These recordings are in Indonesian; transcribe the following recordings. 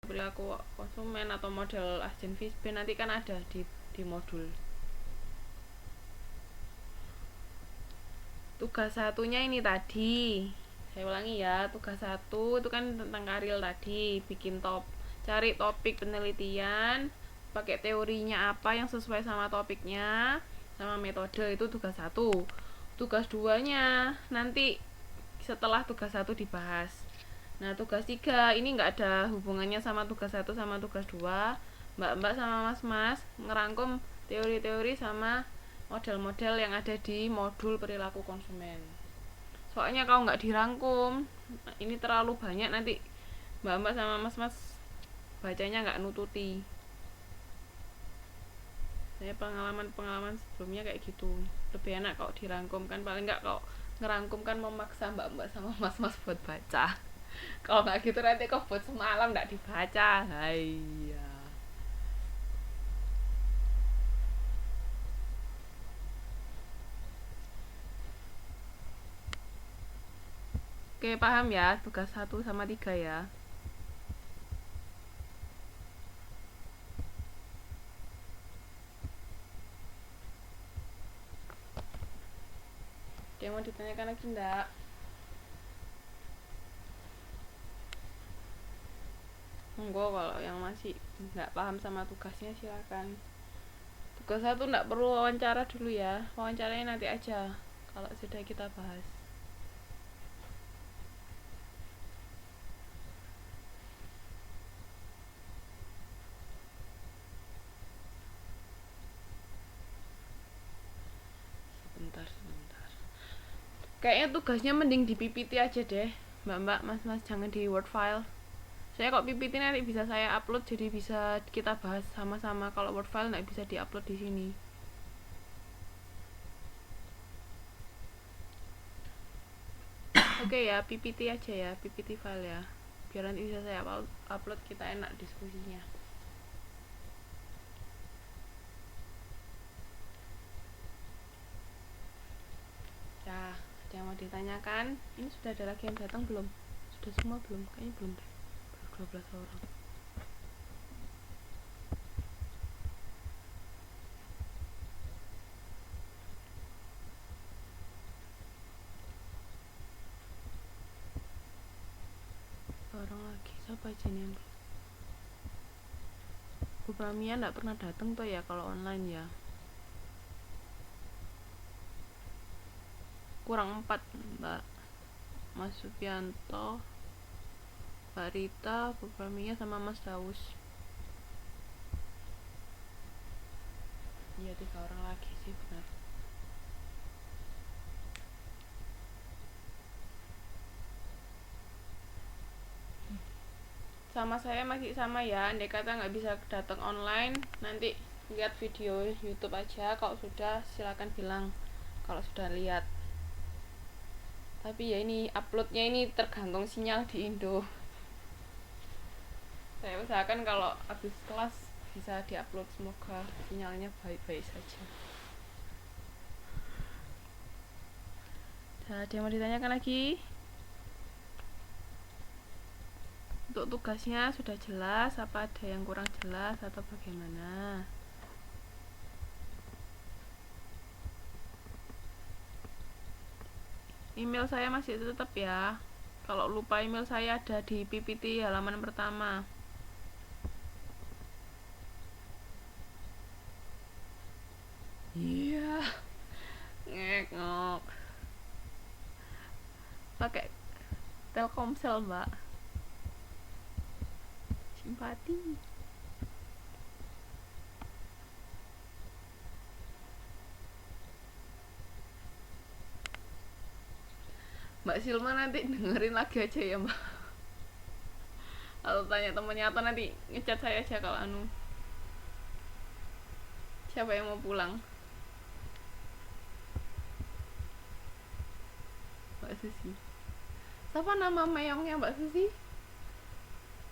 perilaku konsumen atau model Agen Fisbe nanti kan ada di modul. Tugas satunya ini tadi, saya ulangi ya, tugas 1 itu kan tentang karil tadi, cari topik penelitian, pakai teorinya apa yang sesuai sama topiknya, sama metode, itu tugas 1. Tugas 2-nya nanti setelah tugas 1 dibahas. Nah, tugas 3 ini nggak ada hubungannya sama tugas 1 sama tugas 2. Mbak-mbak sama mas-mas ngerangkum teori-teori sama model-model yang ada di modul perilaku konsumen. Soalnya kalau nggak dirangkum, ini terlalu banyak, nanti mbak-mbak sama mas-mas bacanya nggak nututi. Saya pengalaman sebelumnya kayak gitu, lebih enak kalau dirangkum kan, paling nggak kalau ngerangkum kan memaksa mbak-mbak sama mas-mas buat baca. Kalau nggak gitu nanti kok buat semalam nggak dibaca. Iya. Oke, paham ya, tugas 1 sama 3 ya. Ada yang mau ditanyakan lagi enggak? Enggak, kalau yang masih nggak paham sama tugasnya silakan. Tugas 1 nggak perlu wawancara dulu ya, wawancaranya nanti aja kalau sudah kita bahas. Sebentar. Kayaknya tugasnya mending di PPT aja deh, mbak-mbak, mas-mas, jangan di Word file. Saya kok PPT nanti bisa saya upload, jadi bisa kita bahas sama-sama. Kalau Word file nggak bisa diupload di sini. Oke ya, PPT aja ya, PPT file ya, biar nanti bisa saya upload, kita enak diskusinya. Ya, ada yang mau ditanyakan? Ini sudah ada lagi yang datang belum? Sudah semua belum? Kayaknya belum deh, baru 12 orang. Orang lagi, siapa aja nih yang Bu Pramia nggak pernah datang tuh ya kalau online ya. Kurang 4, Mbak Mas Supianto, Mbak Rita, Bu Pramia, sama Mas Daus. Iya, 3 orang lagi sih, benar. Sama saya masih sama ya, andai kata nggak bisa datang online, nanti lihat video YouTube aja. Kalau sudah silakan bilang kalau sudah lihat. Tapi ya ini uploadnya ini tergantung sinyal di Indo. Saya usahakan kalau habis kelas bisa diupload, semoga sinyalnya baik-baik saja. Ada yang mau ditanyakan lagi? Untuk tugasnya sudah jelas, apa ada yang kurang jelas atau bagaimana? Email saya masih tetap ya. Kalau lupa, email saya ada di PPT halaman pertama. Iya. Ngek. Pakai Telkomsel, Mbak. Simpati. Mbak Silma nanti dengerin lagi aja ya, Mbak. Atau tanya temennya, atau nanti ngechat saya aja kalau siapa yang mau pulang. Mbak Susi. Siapa nama meongnya Mbak Susi?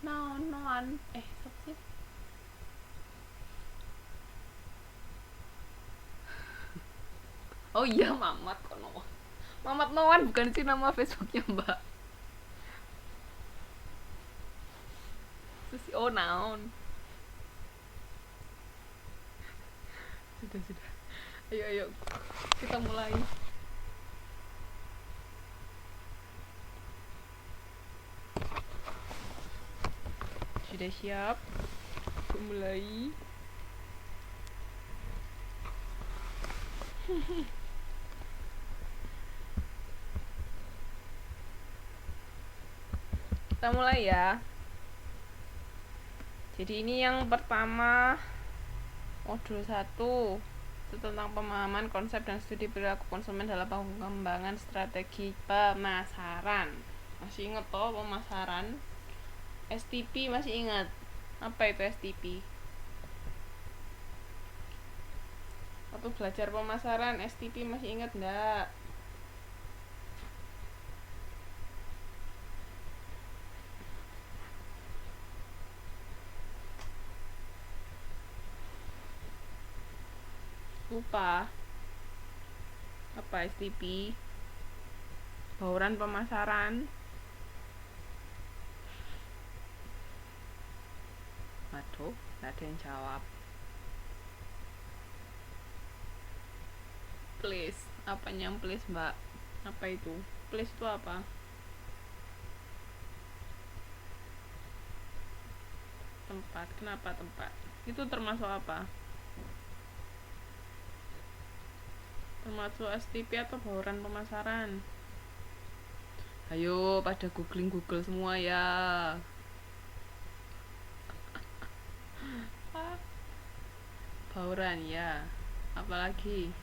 Noan. Siapa sih? Oh iya, Mamat kok Noan. Mamat Noan bukan sih nama Facebooknya, Mbak. Oh, naon. Sudah. Ayo, kita mulai. Sudah siap? Mulai. Kita mulai ya. Jadi ini yang pertama, modul 1. Itu tentang pemahaman konsep dan studi perilaku konsumen dalam pengembangan strategi pemasaran. Masih ingat toh pemasaran? STP masih ingat? Apa itu STP? Waktu belajar pemasaran STP masih ingat enggak? Lupa. Apa STP? Bauran pemasaran. Aduh, nggak ada yang jawab. Please, apanya yang please mbak? Apa itu? Please itu apa? Tempat. Kenapa tempat? Itu termasuk apa? Termasuk STP atau bauran pemasaran? Ayo pada googling Google semua ya. Bauran ya. Apalagi?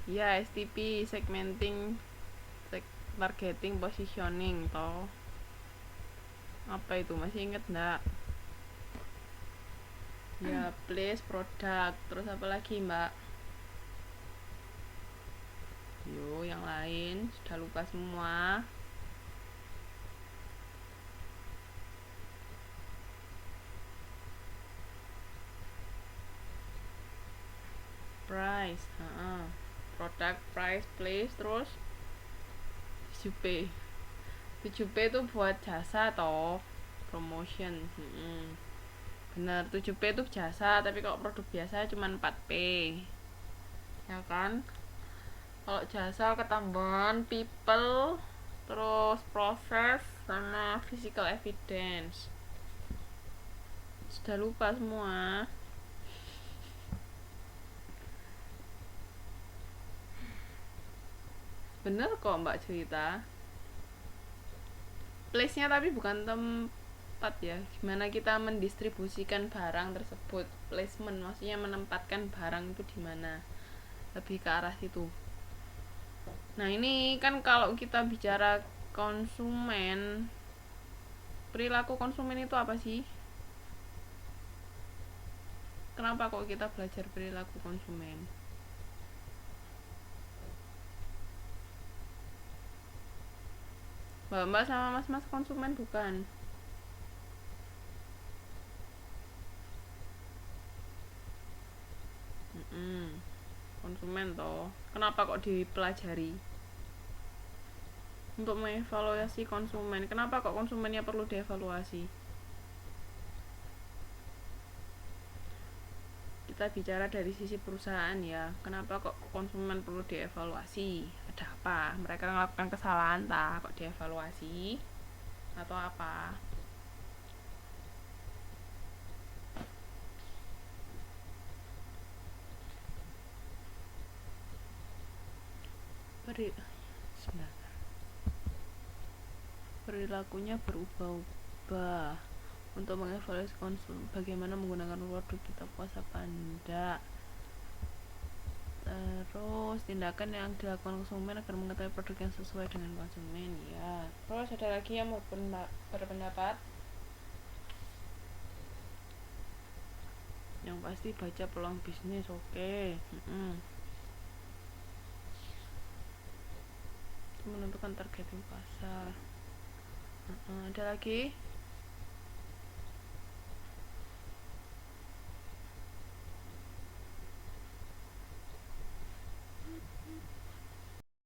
Ya, STP, segmenting, targeting, positioning toh. Apa itu? Masih inget enggak? Ya, place, produk. Terus apa lagi mbak? Yo, yang lain sudah lupa semua. Price, produk, price, place, terus 7P. 7P itu buat jasa toh, promotion. Bener, 7P itu jasa, tapi kalau produk biasa cuma 4P. Ya kan? Kalau jasa ketambahan people, terus proses, sama physical evidence. Sudah lupa semua. Bener kok mbak cerita. Place-nya tapi bukan tempat ya. Gimana kita mendistribusikan barang tersebut. Placement maksudnya menempatkan barang itu di mana. Lebih ke arah situ. Nah, ini kan kalau kita bicara konsumen, perilaku konsumen itu apa sih? Kenapa kok kita belajar perilaku konsumen? Mbak-mbak sama mas-mas konsumen bukan? Konsumen toh. Kenapa kok dipelajari? Untuk mengevaluasi konsumen. Kenapa kok konsumennya perlu dievaluasi? Kita bicara dari sisi perusahaan ya. Kenapa kok konsumen perlu dievaluasi? Ada apa? Mereka melakukan kesalahan tak kok dievaluasi? Atau apa? Perilakunya berubah-ubah. Untuk mengevaluasi konsumen, bagaimana menggunakan produk, kita puas apa enggak. Terus tindakan yang dilakukan konsumen agar mengetahui produk yang sesuai dengan konsumen ya. Terus ada lagi yang mau berpendapat? Yang pasti baca peluang bisnis, oke. Menentukan targeting pasar. Ada lagi?